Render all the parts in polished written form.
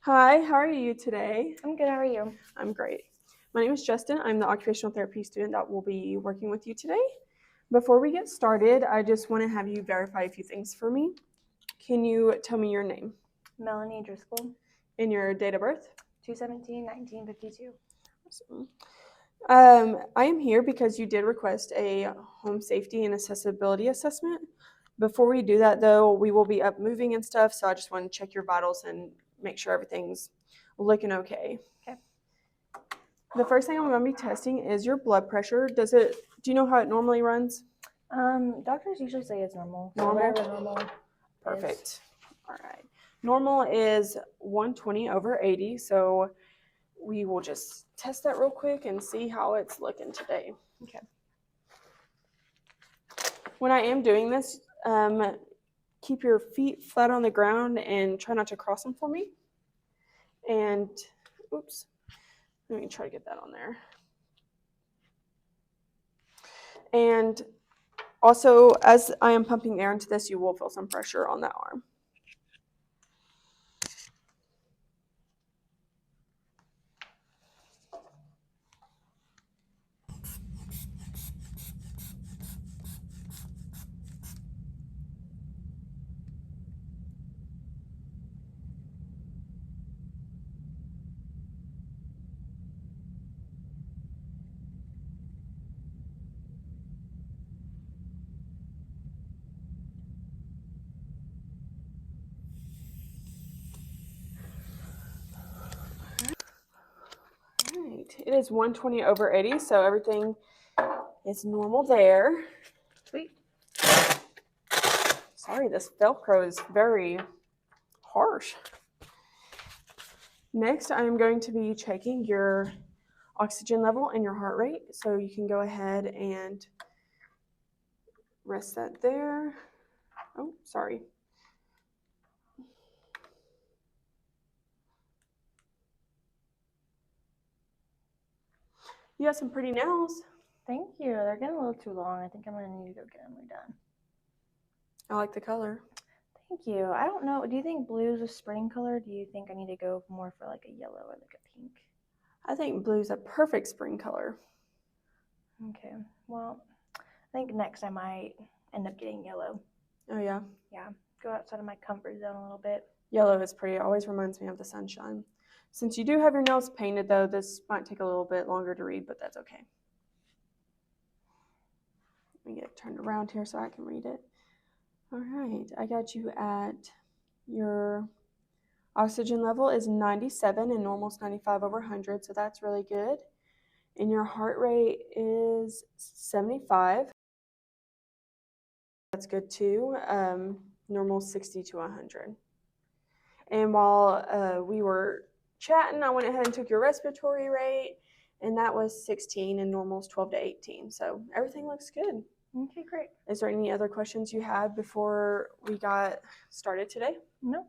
Hi, how are you today? I'm good. How are you? I'm great. My name is Justyn. I'm the occupational therapy student that will be working with you today. Before we get started, I just want to have you verify a few things for me. Can you tell me your name Melanie Driscoll, and your date of birth? 2/17/1952. Awesome. I am here because you did request a home safety and accessibility assessment. Before we do that, though, we will be up moving and stuff, so I just want to check your vitals and make sure everything's looking okay. Okay. The first thing I'm going to be testing is your blood pressure. Do you know how it normally runs? Doctors usually say it's normal. So Normal? whatever normal Perfect. is. All right. Normal is 120/80, so we will just test that real quick and see how it's looking today. Okay. When I am doing this, keep your feet flat on the ground and try not to cross them for me. And, oops, let me try to get that on there. And also, as I am pumping air into this, you will feel some pressure on that arm. All right, it is 120/80, so everything is normal there. Sweet. Sorry, this Velcro is very harsh. Next, I'm going to be checking your oxygen level and your heart rate, so you can go ahead and rest that there. Oh, sorry. You have some pretty nails. Thank you. They're getting a little too long. I think I'm gonna need to go get them redone. I like the color. Thank you. I don't know. Do you think blue is a spring color? Do you think I need to go more for like a yellow or like a pink? I think blue's a perfect spring color. Okay. Well, I think next I might end up getting yellow. Oh, yeah? Yeah. Go outside of my comfort zone a little bit. Yellow is pretty. It always reminds me of the sunshine. Since you do have your nails painted, though, this might take a little bit longer to read, but that's okay. Let me get it turned around here so I can read it. All right, I got you at your oxygen level is 97 and normal's 95/100, so that's really good. And your heart rate is 75. That's good too. Normal's 60/100. And while we were chatting, I went ahead and took your respiratory rate, and that was 16, and normal's 12 to 18. So everything looks good. Okay, great. Is there any other questions you had before we got started today? No,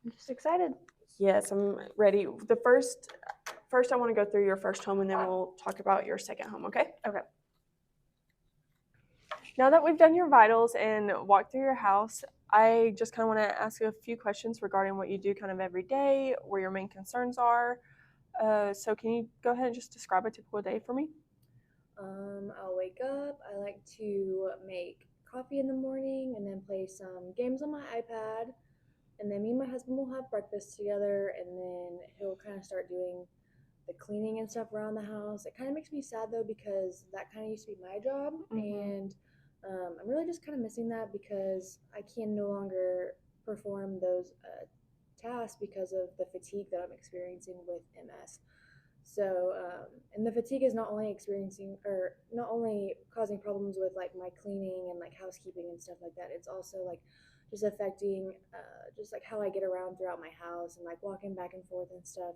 I'm just excited. Yes, I'm ready. The first I want to go through your first home, and then we'll talk about your second home, okay? Okay. Now that we've done your vitals and walked through your house, I just kind of want to ask you a few questions regarding what you do kind of every day, where your main concerns are. So can you go ahead and just describe a typical day for me? I'll wake up. I like to make coffee in the morning and then play some games on my iPad. And then me and my husband will have breakfast together, and then he'll kind of start doing the cleaning and stuff around the house. It kind of makes me sad though because that kind of used to be my job, and I'm really just kind of missing that because I can no longer perform those tasks because of the fatigue that I'm experiencing with MS. So, and the fatigue is not only experiencing or not only causing problems with like my cleaning and like housekeeping and stuff like that, it's also like just affecting just like how I get around throughout my house and like walking back and forth and stuff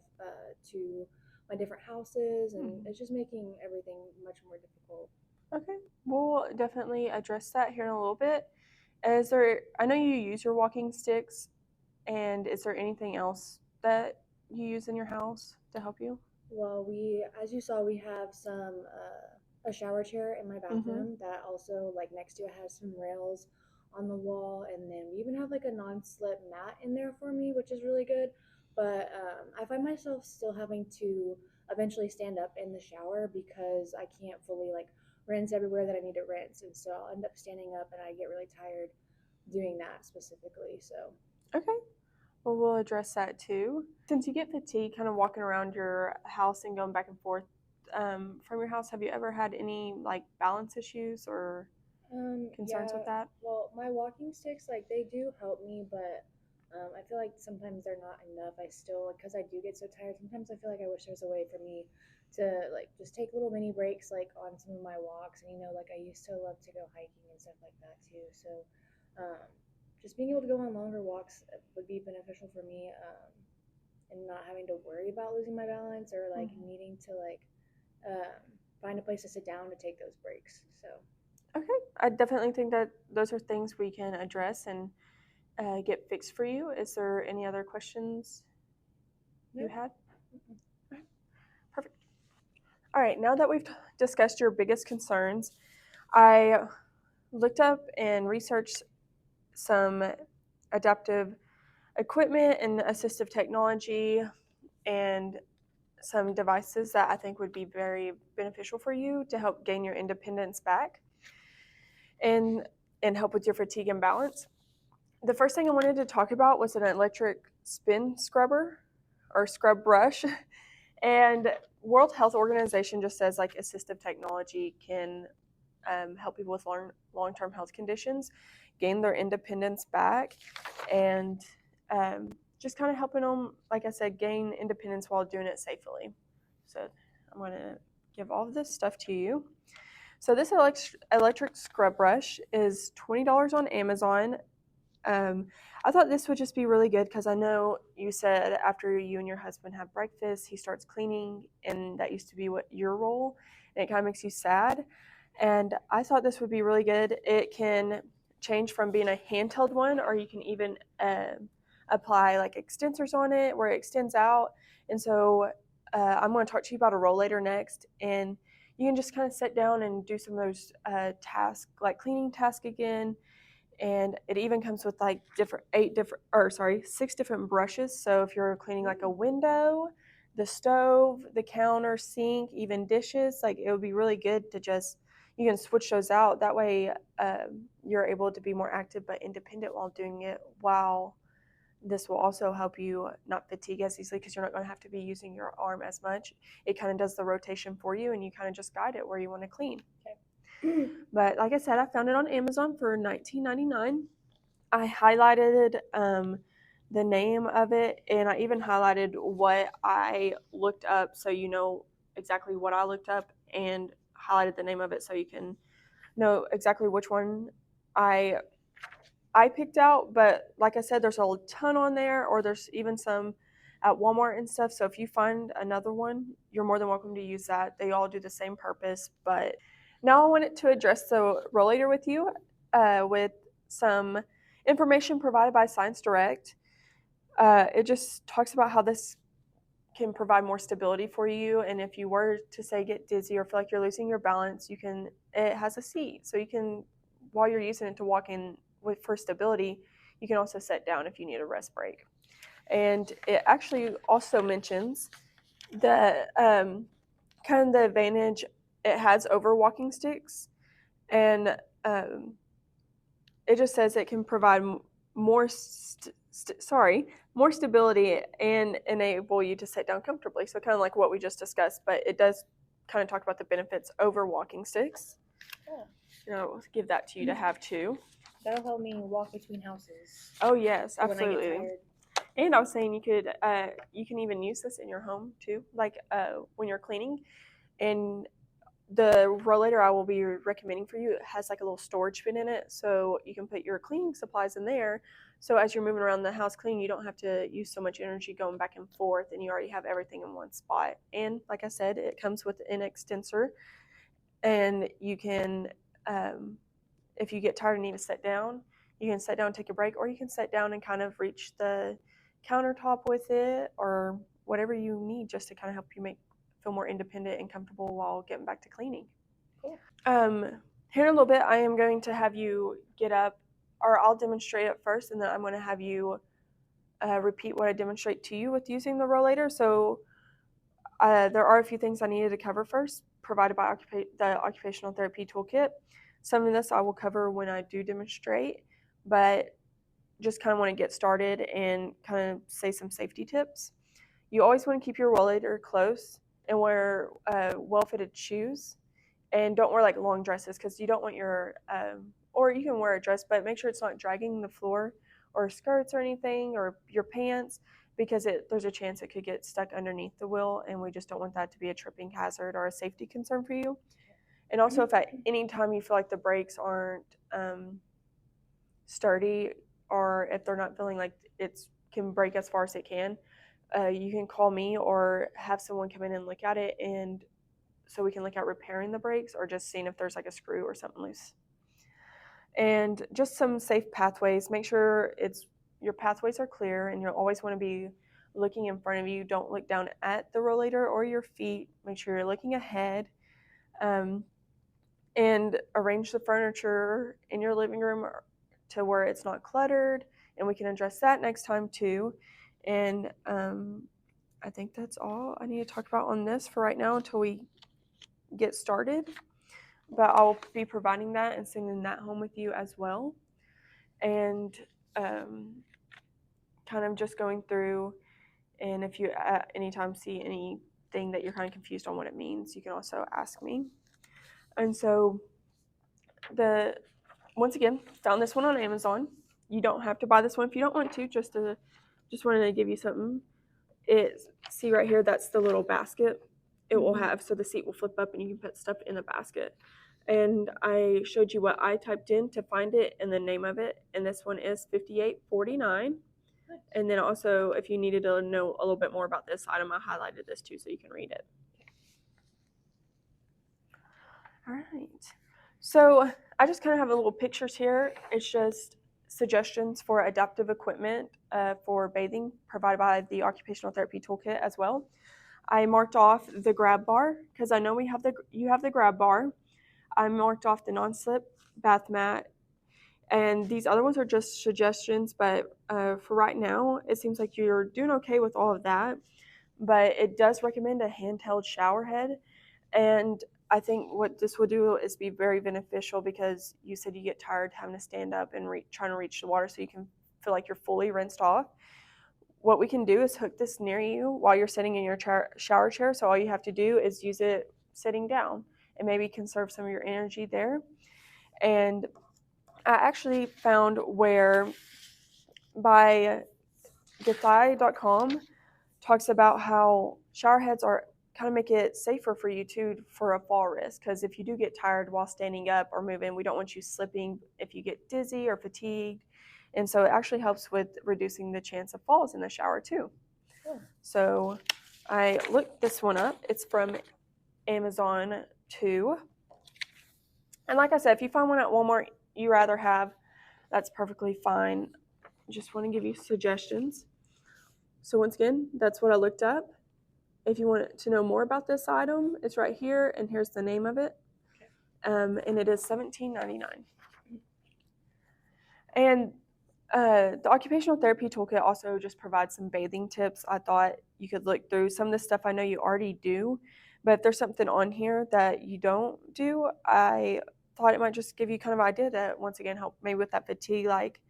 to my different houses, and it's just making everything much more difficult. Okay, we'll definitely address that here in a little bit. I know you use your walking sticks, and is there anything else that you use in your house to help you? Well, as you saw, we have a shower chair in my bathroom that also like next to it has some rails on the wall, and then we even have like a non-slip mat in there for me, which is really good. but I find myself still having to eventually stand up in the shower because I can't fully like rinse everywhere that I need to rinse, and so I'll end up standing up and I get really tired doing that specifically. So Okay. Well, we'll address that too. Since you get fatigued kind of walking around your house and going back and forth from your house, have you ever had any like balance issues or concerns yeah, with that? well, my walking sticks like they do help me, but I feel like sometimes they're not enough. I still, because I do get so tired, sometimes I feel like I wish there was a way for me to like just take little mini breaks like on some of my walks. And like I used to love to go hiking and stuff like that too. So um, just being able to go on longer walks would be beneficial for me, and not having to worry about losing my balance or like needing to like um, find a place to sit down to take those breaks. So Okay. I definitely think that those are things we can address and get fixed for you. Is there any other questions you no. had? Okay, perfect. All right, now that we've discussed your biggest concerns, I looked up and researched some adaptive equipment and assistive technology and some devices that I think would be very beneficial for you to help gain your independence back and help with your fatigue and balance. The first thing I wanted to talk about was an electric spin scrubber or scrub brush. And World Health Organization just says like assistive technology can help people with long-term health conditions gain their independence back and just kind of helping them, like I said, gain independence while doing it safely. So I'm going to give all of this stuff to you. So this electric scrub brush is $20 on Amazon. I thought this would just be really good because I know you said after you and your husband have breakfast, he starts cleaning, and that used to be what your role, and it kind of makes you sad. And I thought this would be really good. It can change from being a handheld one, or you can even apply like extensors on it where it extends out. And so I'm going to talk to you about a rollator next, and you can just kind of sit down and do some of those tasks, like cleaning task again. And it even comes with like six different brushes. So if you're cleaning like a window, the stove, the counter, sink, even dishes, like it would be really good to just, you can switch those out. That way you're able to be more active but independent while doing it. While this will also help you not fatigue as easily because you're not going to have to be using your arm as much. It kind of does the rotation for you, and you kind of just guide it where you want to clean. Okay. But like I said, I found it on Amazon for $19.99. I highlighted the name of it, and I even highlighted what I looked up so you know exactly what I looked up, and highlighted the name of it so you can know exactly which one I picked out. But like I said, there's a ton on there, or there's even some at Walmart and stuff. So if you find another one, you're more than welcome to use that. They all do the same purpose. But now I wanted to address the rollator with you with some information provided by Science Direct. It just talks about how this can provide more stability for you, and if you were to say get dizzy or feel like you're losing your balance, it has a seat, so you can, while you're using it to walk in with for stability, you can also sit down if you need a rest break. And it actually also mentions the kind of the advantage it has over walking sticks, and it just says it can provide more more stability and enable you to sit down comfortably. So kind of like what we just discussed, but it does kind of talk about the benefits over walking sticks. Yeah. I'll give that to you to have too. That'll help me walk between houses. Oh yes, When I get absolutely. tired. And I was saying you can even use this in your home too, like when you're cleaning. And the rollator I will be recommending for you, it has like a little storage bin in it, so you can put your cleaning supplies in there. So as you're moving around the house cleaning, you don't have to use so much energy going back and forth, and you already have everything in one spot. And like I said, it comes with an extensor, and you can, if you get tired and need to sit down, you can sit down and take a break, or you can sit down and kind of reach the countertop with it, or whatever you need just to kind of help you feel more independent and comfortable while getting back to cleaning. Cool. Here in a little bit, I am going to have you get up, or I'll demonstrate it first, and then I'm going to have you repeat what I demonstrate to you with using the rollator. So there are a few things I needed to cover first, provided by the Occupational Therapy Toolkit. Some of this I will cover when I do demonstrate, but just kind of want to get started and kind of say some safety tips. You always want to keep your rollator close and wear well-fitted shoes, and don't wear like long dresses because you don't want your or you can wear a dress, but make sure it's not dragging the floor or skirts or anything or your pants, because there's a chance it could get stuck underneath the wheel, and we just don't want that to be a tripping hazard or a safety concern for you. And also, if at any time you feel like the brakes aren't sturdy, or if they're not feeling like it can break as far as it can, you can call me or have someone come in and look at it, and so we can look at repairing the brakes or just seeing if there's like a screw or something loose. And just some safe pathways. Make sure your pathways are clear, and you'll always want to be looking in front of you. Don't look down at the rollator or your feet. Make sure you're looking ahead. And arrange the furniture in your living room to where it's not cluttered, and we can address that next time too. And I think that's all I need to talk about on this for right now until we get started. But I'll be providing that and sending that home with you as well. And kind of just going through, and if you at any time see anything that you're kind of confused on what it means, you can also ask me. And so once again, found this one on Amazon. You don't have to buy this one if you don't want to, just wanted to give you something. See right here, that's the little basket it will have, so the seat will flip up and you can put stuff in the basket. And I showed you what I typed in to find it and the name of it, and this one is 5849. And then also, if you needed to know a little bit more about this item, I highlighted this too so you can read it. All right. So I just kind of have a little pictures here. It's just suggestions for adaptive equipment for bathing provided by the Occupational Therapy Toolkit as well. I marked off the grab bar because I know you have the grab bar. I marked off the non-slip bath mat, and these other ones are just suggestions, but for right now, it seems like you're doing okay with all of that. But it does recommend a handheld shower head, and I think what this will do is be very beneficial because you said you get tired having to stand up and trying to reach the water so you can feel like you're fully rinsed off. What we can do is hook this near you while you're sitting in your shower chair, so all you have to do is use it sitting down and maybe conserve some of your energy there. And I actually found where by Gethai.com talks about how shower heads are kind of make it safer for you too for a fall risk, because if you do get tired while standing up or moving, we don't want you slipping if you get dizzy or fatigued. And so it actually helps with reducing the chance of falls in the shower too. Cool. So I looked this one up. It's from Amazon too. And like I said, if you find one at Walmart you rather have, that's perfectly fine. Just want to give you suggestions. So once again, that's what I looked up. If you want to know more about this item, it's right here, and here's the name of it. And it is $17.99. And the Occupational Therapy Toolkit also just provides some bathing tips. I thought you could look through some of the stuff I know you already do, but if there's something on here that you don't do, I thought it might just give you kind of an idea that, once again, help maybe with that fatigue, like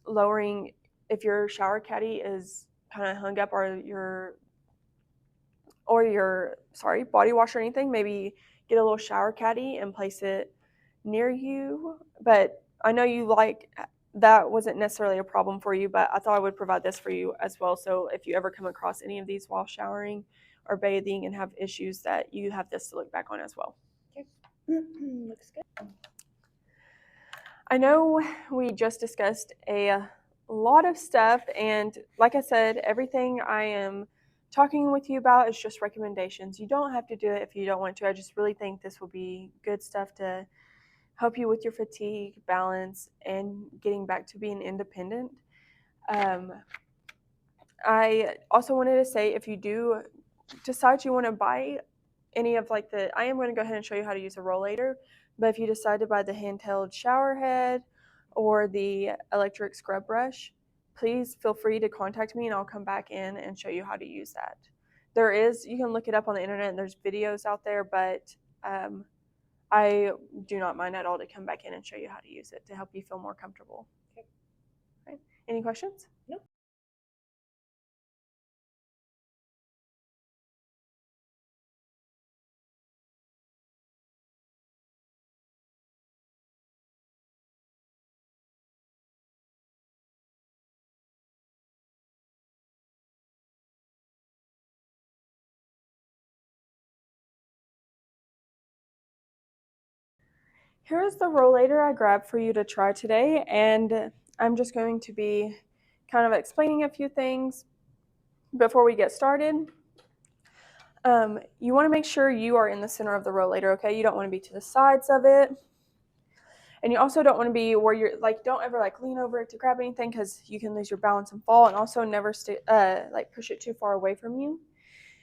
lowering if your shower caddy is kind of hung up, or your body wash or anything, maybe get a little shower caddy and place it near you. But I know that wasn't necessarily a problem for you, but I thought I would provide this for you as well. So if you ever come across any of these while showering or bathing and have issues, that you have this to look back on as well. Okay. Looks good. I know we just discussed a lot of stuff, and like I said, everything I am talking with you about is just recommendations. You don't have to do it if you don't want to. I just really think this will be good stuff to help you with your fatigue, balance, and getting back to being independent. I also wanted to say, if you do decide you want to buy any of I am going to go ahead and show you how to use a rollator, but if you decide to buy the handheld shower head or the electric scrub brush, please feel free to contact me and I'll come back in and show you how to use that. You can look it up on the internet and there's videos out there, but I do not mind at all to come back in and show you how to use it to help you feel more comfortable. Okay. Right. Any questions? No. Here is the rollator I grabbed for you to try today, and I'm just going to be kind of explaining a few things before we get started. You want to make sure you are in the center of the rollator, okay? You don't want to be to the sides of it. And you also don't want to be where you're like, don't ever like lean over it to grab anything because you can lose your balance and fall. And also never like push it too far away from you.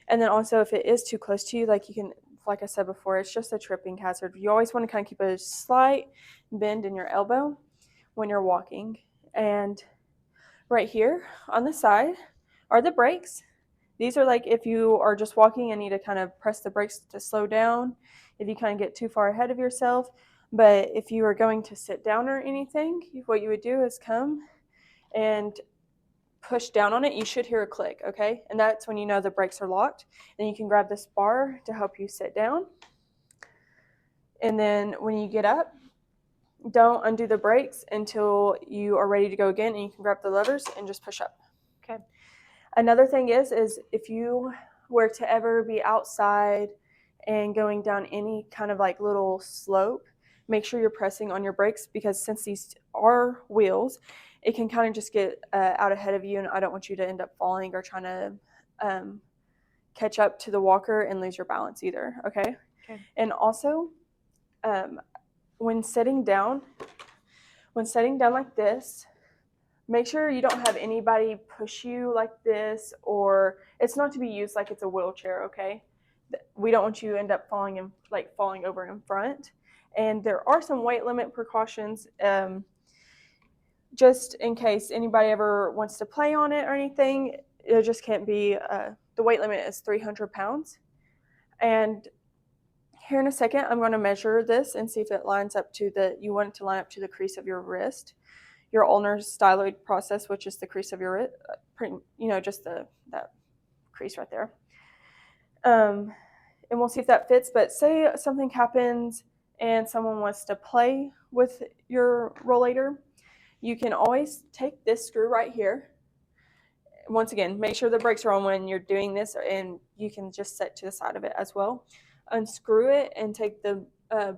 And then also if it is too close to you, like you can, like I said before, it's just a tripping hazard. You always want to kind of keep a slight bend in your elbow when you're walking. And right here on the side are the brakes. These are like if you are just walking and need to kind of press the brakes to slow down if you kind of get too far ahead of yourself. But if you are going to sit down or anything, what you would do is come and push down on it. You should hear a click, okay? And that's when you know the brakes are locked. Then you can grab this bar to help you sit down. And then when you get up, don't undo the brakes until you are ready to go again, and you can grab the levers and just push up. Okay. Another thing is if you were to ever be outside and going down any kind of like little slope, make sure you're pressing on your brakes because since these are wheels, it can kind of just get out ahead of you, and I don't want you to end up falling or trying to catch up to the walker and lose your balance either, okay? Okay. And also, when sitting down like this, make sure you don't have anybody push you like this, or it's not to be used like it's a wheelchair, okay? We don't want you to end up falling over in front. And there are some weight limit precautions just in case anybody ever wants to play on it or anything. It just can't be, the weight limit is 300 pounds. And here in a second, I'm going to measure this and see if it lines up to you want it to line up to the crease of your wrist. Your ulnar styloid process, which is the crease of your wrist, just that crease right there. And we'll see if that fits. But say something happens and someone wants to play with your rollator, you can always take this screw right here. Once again, make sure the brakes are on when you're doing this, and you can just set to the side of it as well. Unscrew it and take the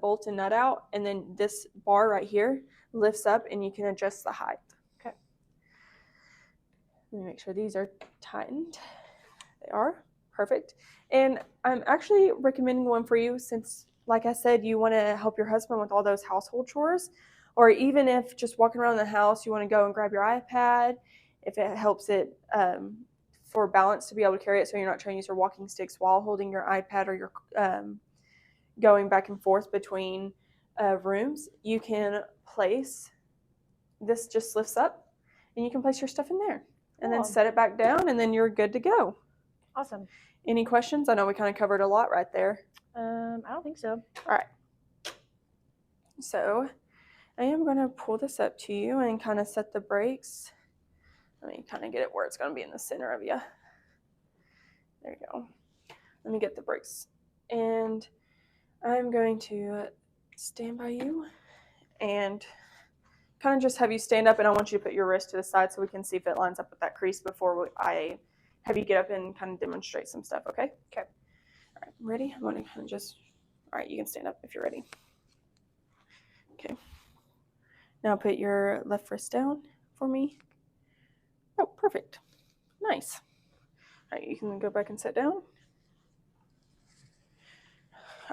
bolt and nut out, and then this bar right here lifts up and you can adjust the height. Okay. Let me make sure these are tightened. They are. Perfect. And I'm actually recommending one for you since, like I said, you want to help your husband with all those household chores, or even if just walking around the house, you want to go and grab your iPad, if it helps it for balance to be able to carry it so you're not trying to use your walking sticks while holding your iPad, or you're going back and forth between rooms. You can place, this just lifts up and you can place your stuff in there and then set it back down, and then you're good to go. Awesome. Any questions? I know we kind of covered a lot right there. I don't think so. All right. So I am going to pull this up to you and kind of set the brakes. Let me kind of get it where it's going to be in the center of you. There you go. Let me get the brakes. And I'm going to stand by you and kind of just have you stand up, and I want you to put your wrist to the side so we can see if it lines up with that crease before I have you get up and kind of demonstrate some stuff, okay? Okay. All right, ready? I'm going to kind of all right, you can stand up if you're ready. Okay. Now put your left wrist down for me. Oh, perfect. Nice. All right, you can go back and sit down.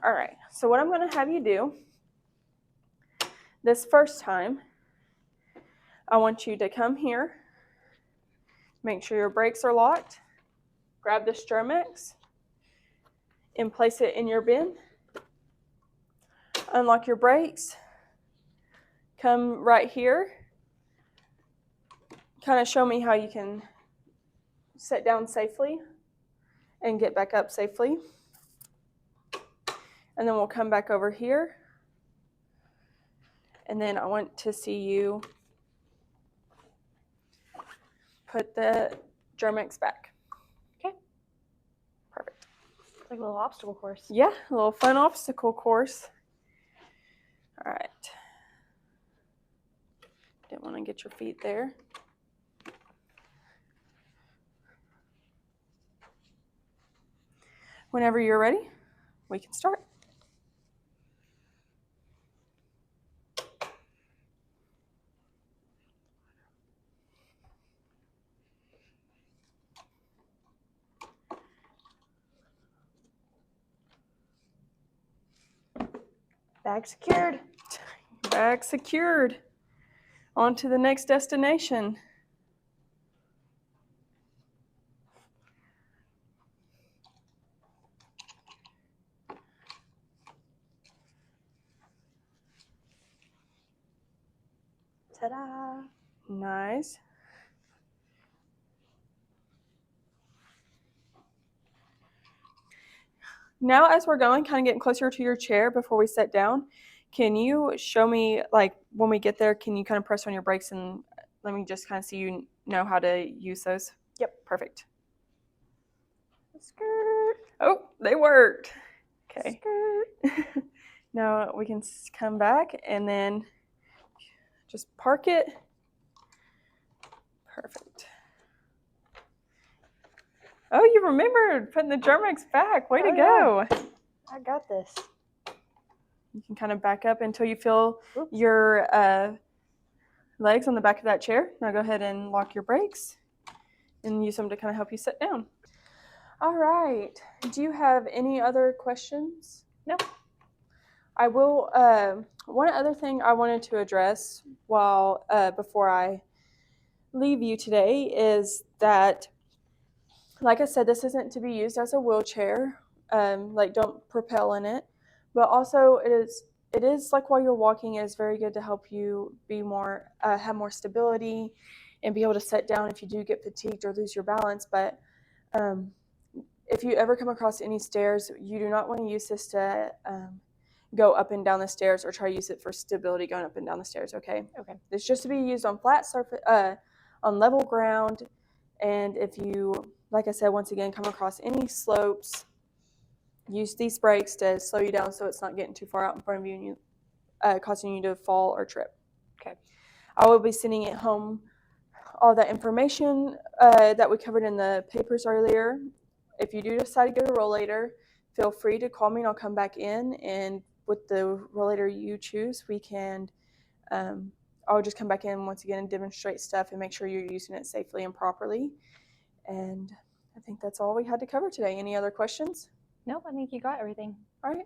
All right, so what I'm going to have you do this first time, I want you to come here, make sure your brakes are locked, grab the Stromex, and place it in your bin. Unlock your brakes, come right here, kind of show me how you can sit down safely and get back up safely. And then we'll come back over here. And then I want to see you put the Germex back. Okay. Perfect. It's like a little obstacle course. Yeah, a little fun obstacle course. All right. Didn't want to get your feet there. Whenever you're ready, we can start. Bag secured. Bag secured. On to the next destination. Ta-da. Nice. Now as we're going, kind of getting closer to your chair before we sit down, can you show me, like, when we get there, can you kind of press on your brakes and let me just kind of see you know how to use those? Yep. Perfect. Skirt. Oh, they worked. Okay. Skirt. Now we can come back and then just park it. Perfect. Oh, you remembered putting the Germex back. Way to go. Yeah. I got this. You can kind of back up until you feel your legs on the back of that chair. Now go ahead and lock your brakes and use them to kind of help you sit down. All right. Do you have any other questions? No. I will. One other thing I wanted to address before I leave you today is that, like I said, this isn't to be used as a wheelchair. Like, don't propel in it. But also, it is like while you're walking, it is very good to help you be more have more stability and be able to sit down if you do get fatigued or lose your balance. But if you ever come across any stairs, you do not want to use this to go up and down the stairs or try to use it for stability going up and down the stairs. Okay. Okay. It's just to be used on flat surface, on level ground, and if you, like I said, once again, come across any slopes, use these brakes to slow you down so it's not getting too far out in front of you and causing you to fall or trip. Okay. I will be sending it home all that information that we covered in the papers earlier. If you do decide to get a rollator, feel free to call me and I'll come back in, and with the rollator you choose, we can I'll just come back in once again and demonstrate stuff and make sure you're using it safely and properly. And I think that's all we had to cover today. Any other questions? Nope, I think you got everything. All right.